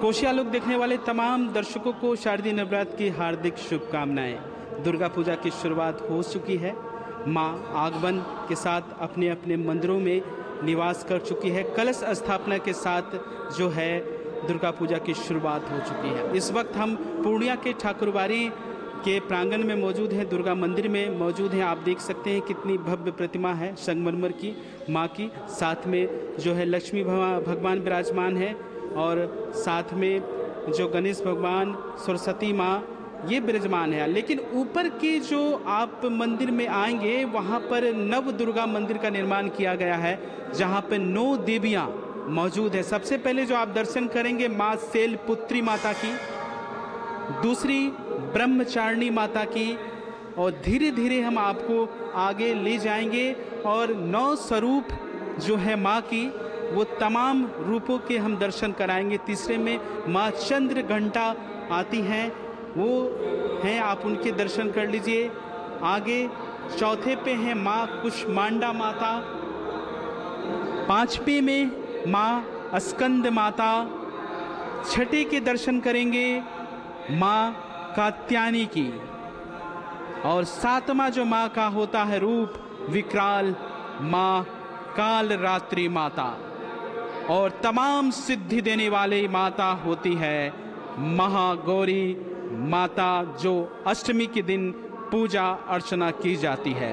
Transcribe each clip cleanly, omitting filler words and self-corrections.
कोशिया लोग देखने वाले तमाम दर्शकों को शारदीय नवरात्र की हार्दिक शुभकामनाएं। दुर्गा पूजा की शुरुआत हो चुकी है। मां आगमन के साथ अपने अपने मंदिरों में निवास कर चुकी है। कलश स्थापना के साथ जो है दुर्गा पूजा की शुरुआत हो चुकी है। इस वक्त हम पूर्णिया के ठाकुरबाड़ी के प्रांगण में मौजूद हैं, दुर्गा मंदिर में मौजूद हैं। आप देख सकते हैं कितनी भव्य प्रतिमा है संगमरमर की माँ की। साथ में जो है लक्ष्मी भगवान विराजमान है और साथ में जो गणेश भगवान, सरस्वती माँ ये विराजमान है। लेकिन ऊपर के जो आप मंदिर में आएंगे वहाँ पर नव दुर्गा मंदिर का निर्माण किया गया है, जहाँ पर 9 देवियाँ मौजूद है। सबसे पहले जो आप दर्शन करेंगे माँ शैलपुत्री माता की, दूसरी ब्रह्मचारिणी माता की, और धीरे धीरे हम आपको आगे ले जाएंगे और 9 स्वरूप जो है माँ की वो तमाम रूपों के हम दर्शन कराएंगे। तीसरे में माँ चंद्र घंटा आती हैं, वो हैं, आप उनके दर्शन कर लीजिए। आगे चौथे पे हैं माँ कुष्मांडा माता, 5वें में माँ स्कंद माता, 6ठे के दर्शन करेंगे माँ कात्यायनी की, और 7वां जो माँ का होता है रूप विकराल माँ कालरात्रि माता, और तमाम सिद्धि देने वाली माता होती है महागौरी माता, जो अष्टमी के दिन पूजा अर्चना की जाती है।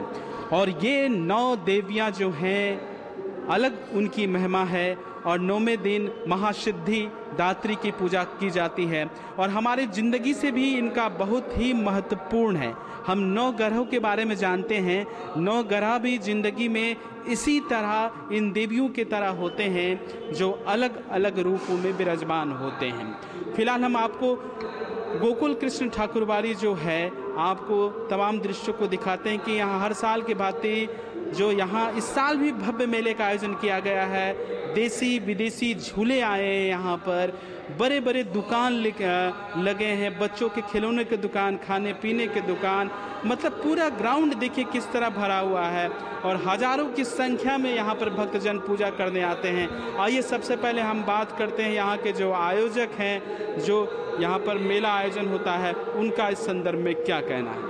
और ये 9 देवियाँ जो हैं अलग उनकी महिमा है, और 9वें दिन महासिद्धि दात्री की पूजा की जाती है। और हमारे ज़िंदगी से भी इनका बहुत ही महत्वपूर्ण है। हम 9 ग्रहों के बारे में जानते हैं। 9 ग्रह भी जिंदगी में इसी तरह इन देवियों के तरह होते हैं जो अलग अलग रूपों में विराजमान होते हैं। फिलहाल हम आपको गोकुल कृष्ण ठाकुरबाड़ी जो है आपको तमाम दृश्यों को दिखाते हैं कि यहाँ हर साल के भांति जो यहाँ इस साल भी भव्य मेले का आयोजन किया गया है। देसी विदेशी झूले आए हैं यहाँ पर, बड़े बड़े दुकान लगे हैं, बच्चों के खिलौने के दुकान, खाने पीने के दुकान, मतलब पूरा ग्राउंड देखिए किस तरह भरा हुआ है। और हजारों की संख्या में यहाँ पर भक्तजन पूजा करने आते हैं। आइए सबसे पहले हम बात करते हैं यहाँ के जो आयोजक हैं, जो यहाँ पर मेला आयोजन होता है, उनका इस संदर्भ में क्या कहना है।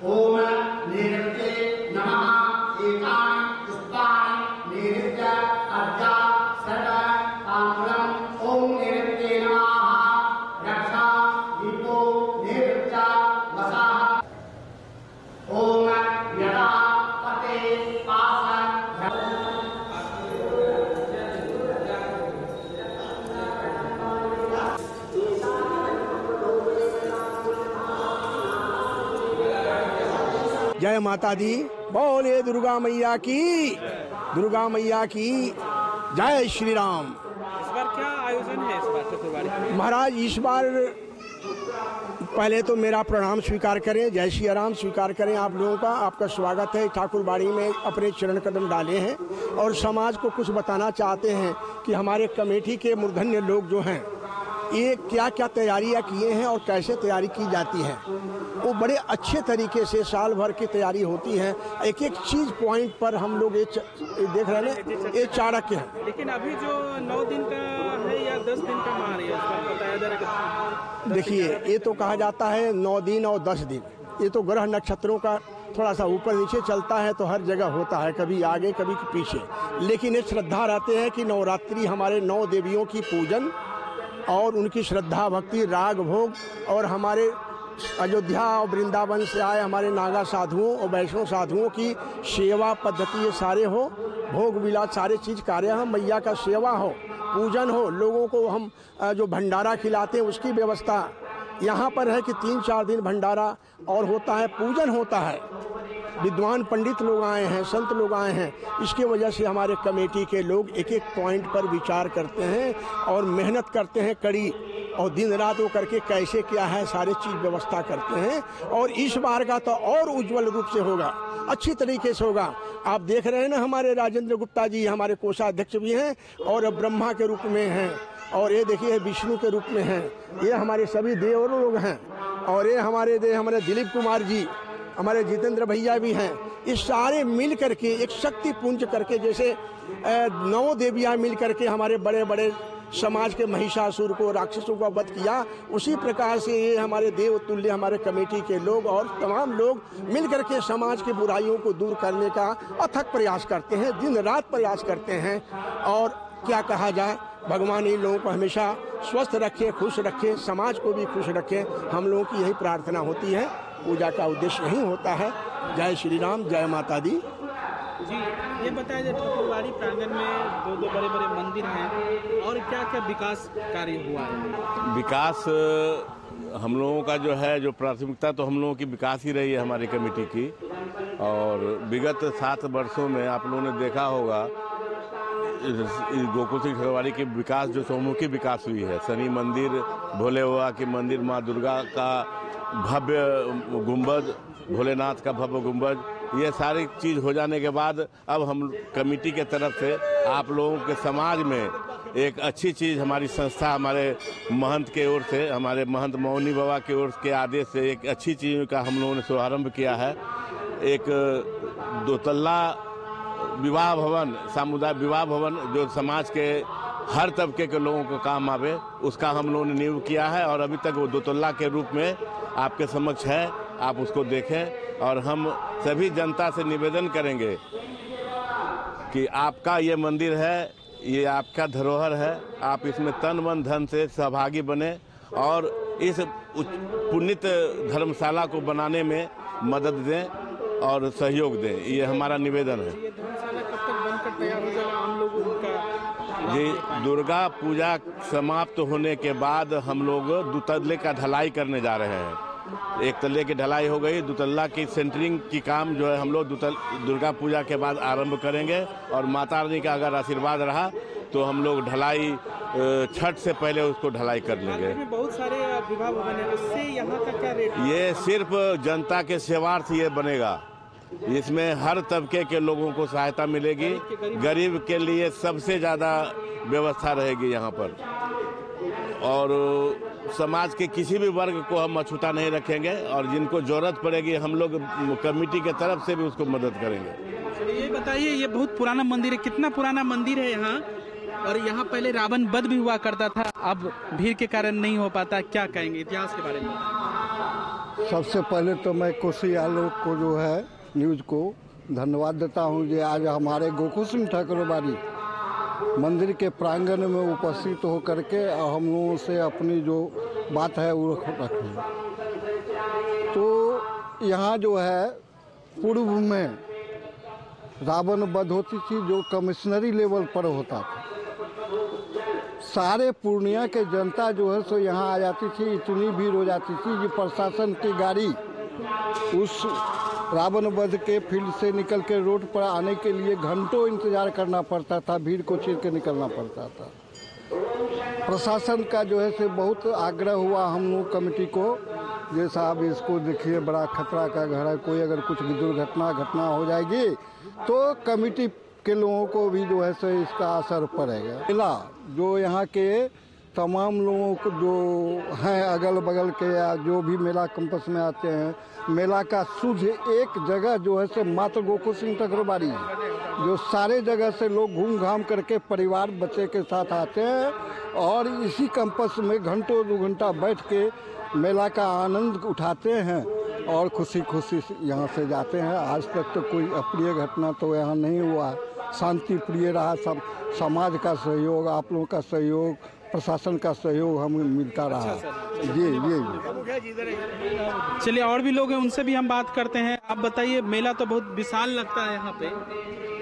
ओम निरंते नमः एकान पुष्पाणि निरित्य अद्या सर्व कामलम ओम निरंते नमः रक्षा दीपो निरित्य वसाः ओम यदा पते पासन। जय माता दी, बोले दुर्गा मैया की, दुर्गा मैया की जय श्री राम। इस बार क्या आयोजन है इस बार ठाकुरबाड़ी? महाराज इस बार पहले तो मेरा प्रणाम स्वीकार करें, जय श्री राम स्वीकार करें। आप लोगों का आपका स्वागत है। ठाकुरबाड़ी में अपने चरण कदम डाले हैं और समाज को कुछ बताना चाहते हैं कि हमारे कमेटी के मूर्धन्य लोग जो हैं ये क्या क्या तैयारियां किए हैं और कैसे तैयारी की जाती है। वो बड़े अच्छे तरीके से साल भर की तैयारी होती है। एक एक चीज पॉइंट पर हम लोग ये देख रहे हैं, ये चाणक्य है। लेकिन अभी जो 9 दिन का है या 10 दिन का माह है उसका बताया जा रहा है। देखिए ये तो कहा जाता है 9 दिन और 10 दिन, ये तो ग्रह नक्षत्रों का थोड़ा सा ऊपर नीचे चलता है तो हर जगह होता है, कभी आगे कभी पीछे। लेकिन ये श्रद्धा रहते हैं कि नवरात्रि हमारे 9 देवियों की पूजन और उनकी श्रद्धा भक्ति राग भोग, और हमारे अयोध्या और वृंदावन से आए हमारे नागा साधुओं और वैष्णव साधुओं की सेवा पद्धति ये सारे हो, भोग विलास सारे चीज कार्य हम मैया का सेवा हो, पूजन हो, लोगों को हम जो भंडारा खिलाते हैं उसकी व्यवस्था यहाँ पर है कि 3-4 दिन भंडारा और होता है, पूजन होता है। विद्वान पंडित लोग आए हैं, संत लोग आए हैं। इसकी वजह से हमारे कमेटी के लोग एक एक पॉइंट पर विचार करते हैं और मेहनत करते हैं कड़ी, और दिन रात वो करके कैसे क्या है सारी चीज व्यवस्था करते हैं। और इस बार का तो और उज्जवल रूप से होगा, अच्छी तरीके से होगा। आप देख रहे हैं ना, हमारे राजेंद्र गुप्ता जी हमारे कोषाध्यक्ष भी हैं और ब्रह्मा के रूप में हैं, और ये देखिए विष्णु के रूप में हैं। ये हमारे सभी देव लोग हैं, और ये हमारे दिलीप कुमार जी, हमारे जितेंद्र भैया भी हैं। ये सारे मिल करके एक शक्ति पुंज करके, जैसे 9 देवियां मिल करके हमारे बड़े बड़े समाज के महिषासुर को, राक्षसों का वध किया, उसी प्रकार से ये हमारे देव तुल्य हमारे कमेटी के लोग और तमाम लोग मिल करके समाज की बुराइयों को दूर करने का अथक प्रयास करते हैं, दिन रात प्रयास करते हैं। और क्या कहा जाए, भगवान इन लोगों को हमेशा स्वस्थ रखे, खुश रखे, समाज को भी खुश रखे। हम लोगों की यही प्रार्थना होती है, पूजा का उद्देश्य यही होता है। जय श्री राम, जय माता दी। जी, ये बताया जाए ठाकुरबाड़ी प्रांगण में दो बड़े बड़े मंदिर हैं और क्या क्या विकास कार्य हुआ है? विकास हम लोगों का जो है, जो प्राथमिकता तो हम लोगों की विकास ही रही है हमारी कमेटी की। और विगत 7 वर्षों में आप लोगों ने देखा होगा गोकुल सिंह ठाकुरबाड़ी के विकास जो चौमुखी विकास हुई है। शनि मंदिर, भोले बाबा के मंदिर, माँ दुर्गा का भव्य गुंबद, भोलेनाथ का भव्य गुंबद, ये सारी चीज़ हो जाने के बाद अब हम कमेटी के तरफ से आप लोगों के समाज में एक अच्छी चीज़, हमारी संस्था, हमारे महंत के ओर से, हमारे महंत मौनी बाबा के ओर के आदेश से एक अच्छी चीज़ का हम लोगों ने शुभारंभ किया है। एक 2 तल्ला विवाह भवन, सामुदायिक विवाह भवन, जो समाज के हर तबके के लोगों को काम आवे, उसका हम लोगों ने नींव किया है। और अभी तक वो 2 तल्ला के रूप में आपके समक्ष है, आप उसको देखें। और हम सभी जनता से निवेदन करेंगे कि आपका ये मंदिर है, ये आपका धरोहर है, आप इसमें तन मन धन से सहभागी बने और इस पुण्यत धर्मशाला को बनाने में मदद दें और सहयोग दें, ये हमारा निवेदन है। ये धर्मशाला कब तक बनकर तैयार हो जाएगा, हम लोग उनका? जी, दुर्गा पूजा समाप्त होने के बाद हम लोग 2 तल्ले का ढलाई करने जा रहे हैं। 1 तल्ले की ढलाई हो गई, 2 तल्ला की सेंटरिंग की काम जो है हम लोग दुर्गा पूजा के बाद आरंभ करेंगे। और माता रानी का अगर आशीर्वाद रहा तो हम लोग ढलाई छठ से पहले उसको ढलाई कर लेंगे। बहुत सारे विवाह भवन है, उससे यहाँ का क्या रेट? ये सिर्फ जनता के सेवार्थ ये बनेगा, इसमें हर तबके के लोगों को सहायता मिलेगी। गरीब के लिए सबसे ज़्यादा व्यवस्था रहेगी यहाँ पर। और समाज के किसी भी वर्ग को हम अछूता नहीं रखेंगे और जिनको जरूरत पड़ेगी हम लोग कमेटी के तरफ से भी उसको मदद करेंगे। ये बताइए, ये बहुत पुराना मंदिर है, कितना पुराना मंदिर है यहाँ? और यहाँ पहले रावण वध भी हुआ करता था, अब भीड़ के कारण नहीं हो पाता, क्या कहेंगे इतिहास के बारे में? सबसे पहले तो मैं कोसी आलोक को जो है न्यूज़ को धन्यवाद देता हूँ जो आज हमारे गोकुल सिंह ठाकुरबाड़ी मंदिर के प्रांगण में उपस्थित होकर के हम लोगों से अपनी जो बात है वो रखें। तो यहाँ जो है पूर्व में रावण वध होती थी जो कमिश्नरी लेवल पर होता था। सारे पूर्णिया के जनता जो है सो यहाँ आ जाती थी, इतनी भीड़ हो जाती थी कि प्रशासन की गाड़ी उस रावण वध के फील्ड से निकल के रोड पर आने के लिए घंटों इंतजार करना पड़ता था, भीड़ को चीर के निकलना पड़ता था। प्रशासन का जो है से बहुत आग्रह हुआ हम लोग कमेटी को, ये साहब इसको देखिए बड़ा खतरा का घर है, कोई अगर कुछ घटना हो जाएगी तो कमेटी के लोगों को भी जो है सो इसका असर पड़ेगा। मेला जो यहाँ के तमाम लोगों को जो हैं अगल बगल के या जो भी मेला कैंपस में आते हैं, मेला का शुद्ध एक जगह जो है से मात्र गोकुल सिंह ठाकुरबाड़ी है, जो सारे जगह से लोग घूम घाम करके परिवार बच्चे के साथ आते हैं और इसी कैंपस में घंटों 2 घंटा बैठ के मेला का आनंद उठाते हैं और खुशी खुशी यहाँ से जाते हैं। आज तक तो कोई अप्रिय घटना तो यहाँ नहीं हुआ, शांति प्रिय रहा। सब समाज का सहयोग, आप लोगों का सहयोग, प्रशासन का सहयोग हमें मिलता रहा। ये चलिए, और भी लोग हैं उनसे भी हम बात करते हैं। आप बताइए, मेला तो बहुत विशाल लगता है, यहाँ पे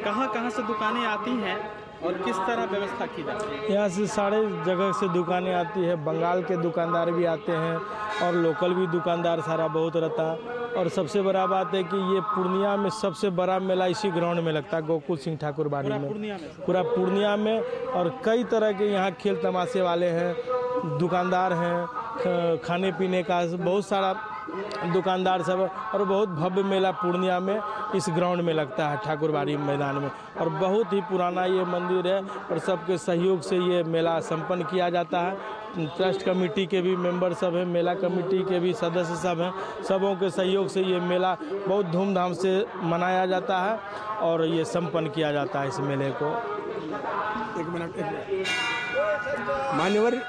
कहाँ से दुकानें आती हैं और किस तरह व्यवस्था की जाती है? यहाँ से सारे जगह से दुकानें आती है, बंगाल के दुकानदार भी आते हैं और लोकल भी दुकानदार सारा बहुत रहता है। और सबसे बड़ा बात है कि ये पूर्णिया में सबसे बड़ा मेला इसी ग्राउंड में लगता है, गोकुल सिंह ठाकुरबाड़ी में, पूरा पूर्णिया में। और कई तरह के यहाँ खेल तमाशे वाले हैं, दुकानदार हैं, खाने पीने का बहुत सारा दुकानदार सब, और बहुत भव्य मेला पूर्णिया में इस ग्राउंड में लगता है, ठाकुरबाड़ी मैदान में। और बहुत ही पुराना ये मंदिर है और सबके सहयोग से ये मेला संपन्न किया जाता है। ट्रस्ट कमेटी के भी मेंबर सब हैं, मेला कमेटी के भी सदस्य सब हैं, सबों के सहयोग से ये मेला बहुत धूमधाम से मनाया जाता है और ये संपन्न किया जाता है इस मेले को। एक मिनट मान्यवर,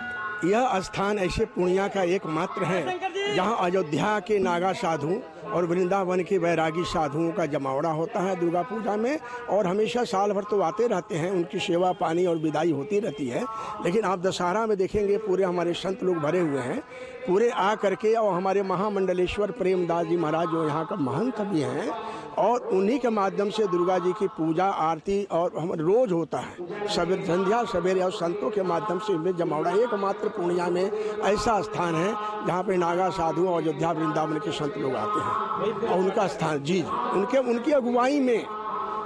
यह स्थान ऐसे पूर्णिया का एकमात्र है जहां अयोध्या के नागा साधु और वृंदावन के वैरागी साधुओं का जमावड़ा होता है दुर्गा पूजा में, और हमेशा साल भर तो आते रहते हैं, उनकी सेवा पानी और विदाई होती रहती है। लेकिन आप दशहरा में देखेंगे पूरे हमारे संत लोग भरे हुए हैं, पूरे आ करके, और हमारे महामंडलेश्वर प्रेमदास जी महाराज जो यहाँ का महंत भी हैं, और उन्हीं के माध्यम से दुर्गा जी की पूजा आरती और हम रोज होता है सवेरे, संध्या सवेरे, और संतों के माध्यम से इनमें जमावड़ा एकमात्र पूर्णिया में ऐसा स्थान है जहाँ पे नागा साधु और अयोध्या वृंदावन के संत लोग आते हैं, और उनका स्थान जी उनकी अगुवाई में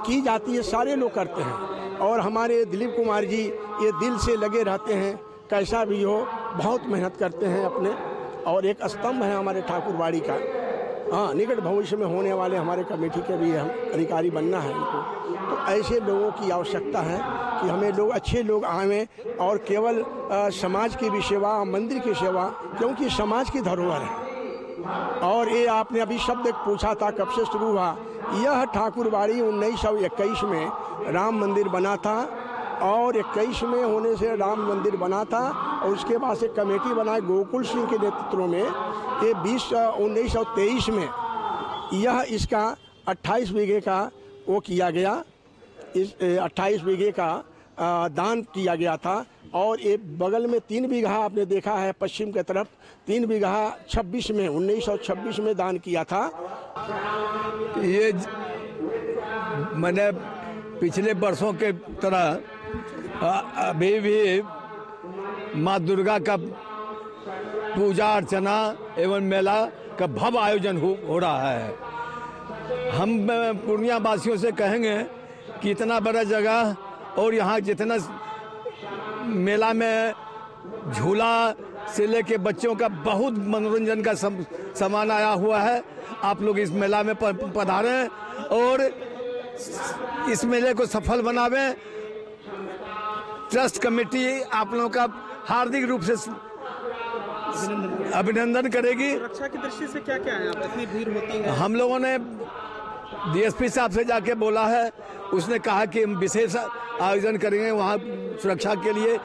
की जाती है, सारे लोग करते हैं। और हमारे दिलीप कुमार जी ये दिल से लगे रहते हैं, कैसा भी हो बहुत मेहनत करते हैं अपने, और एक स्तंभ है हमारे ठाकुरबाड़ी का। हाँ, निकट भविष्य में होने वाले हमारे कमेटी के भी हम अधिकारी बनना है इनको। तो ऐसे लोगों की आवश्यकता है कि हमें लोग अच्छे लोग आवें, और केवल समाज की भी सेवा, मंदिर की सेवा, क्योंकि समाज की धरोहर है। और ये आपने अभी शब्द पूछा था कब से शुरू हुआ, यह ठाकुरबाड़ी 1921 में राम मंदिर बना था, और 21 में होने से राम मंदिर बना था, और उसके बाद से कमेटी बनाई गोकुल सिंह के नेतृत्व में। ये 1923 में यह इसका 28 बीघे का वो किया गया, इस 28 बीघे का दान किया गया था। और ये बगल में 3 बीघा आपने देखा है पश्चिम की तरफ, 3 बीघा 1926 में दान किया था। ये मैंने पिछले वर्षों के तरह अभी भी माँ दुर्गा का पूजा अर्चना एवं मेला का भव्य आयोजन हो रहा है। हम पूर्णिया वासियों से कहेंगे कि इतना बड़ा जगह और यहाँ जितना मेला में झूला से लेके बच्चों का बहुत मनोरंजन का सामान आया हुआ है। आप लोग इस मेला में पधारें और इस मेले को सफल बनावें। ट्रस्ट कमेटी आप लोगों का हार्दिक रूप से अभिनंदन करेगी। सुरक्षा की दृष्टि से क्या क्या है, इतनी भीड़ होती है? हम लोगों ने डीएसपी साहब से जाके बोला है, उसने कहा कि हम विशेष आयोजन करेंगे वहाँ सुरक्षा के लिए।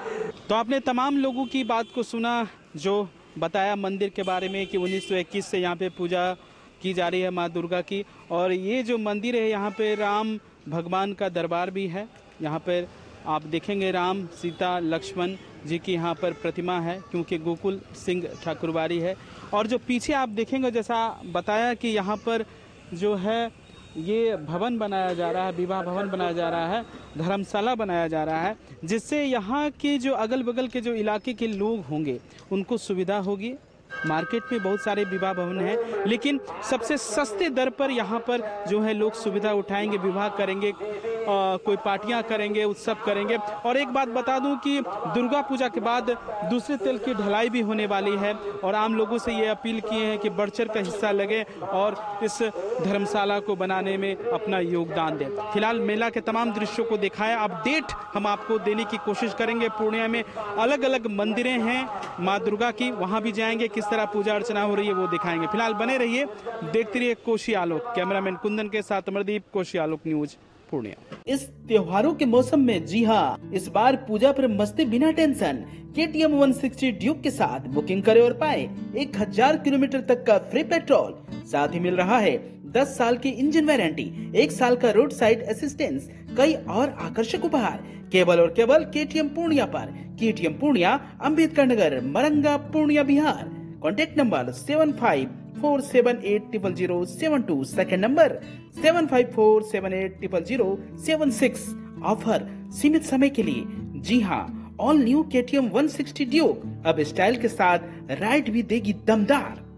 तो आपने तमाम लोगों की बात को सुना जो बताया मंदिर के बारे में कि 1921 से यहाँ पे पूजा की जा रही है माँ दुर्गा की। और ये जो मंदिर है यहाँ पे राम भगवान का दरबार भी है। यहाँ पर आप देखेंगे राम सीता लक्ष्मण जी की यहाँ पर प्रतिमा है, क्योंकि गोकुल सिंह ठाकुरबाड़ी है। और जो पीछे आप देखेंगे, जैसा बताया कि यहाँ पर जो है ये भवन बनाया जा रहा है, विवाह भवन बनाया जा रहा है, धर्मशाला बनाया जा रहा है, जिससे यहाँ के जो अगल बगल के जो इलाके के लोग होंगे उनको सुविधा होगी। मार्केट में बहुत सारे विवाह भवन हैं, लेकिन सबसे सस्ते दर पर यहाँ पर जो है लोग सुविधा उठाएंगे, विवाह करेंगे, कोई पार्टियां करेंगे, उत्सव करेंगे। और एक बात बता दूं कि दुर्गा पूजा के बाद दूसरे तेल की ढलाई भी होने वाली है, और आम लोगों से ये अपील किए हैं कि बढ़ चढ़ का हिस्सा लगे और इस धर्मशाला को बनाने में अपना योगदान दें। फिलहाल मेला के तमाम दृश्यों को दिखाया, अपडेट हम आपको देने की कोशिश करेंगे। पूर्णिया में अलग अलग मंदिरें हैं माँ दुर्गा की, वहाँ भी जाएंगे, किस तरह पूजा अर्चना हो रही है वो दिखाएंगे। फिलहाल बने रहिए, देखते रहिए कोशी आलोक। कैमरामैन कुंदन के साथ अमरदीप, कोशी आलोक न्यूज पूर्णिया। इस त्योहारों के मौसम में जी हाँ, इस बार पूजा पर मस्ती बिना टेंशन KTM 160 ड्यूक के साथ बुकिंग करें और पाएं 1000 किलोमीटर तक का फ्री पेट्रोल। साथ ही मिल रहा है 10 साल की इंजन वारंटी, 1 साल का रोड साइड असिस्टेंस, कई और आकर्षक उपहार केवल और केवल KTM पूर्णिया पर। KTM Purnia, Ambedkar Nagar, Maranga, Purnia, Bihar. Contact number 7547800072, second number 7547800076। Offer सीमित समय के लिए। जी हाँ, ऑल न्यू KTM 160 ड्यूक अब स्टाइल के साथ राइड भी देगी दमदार।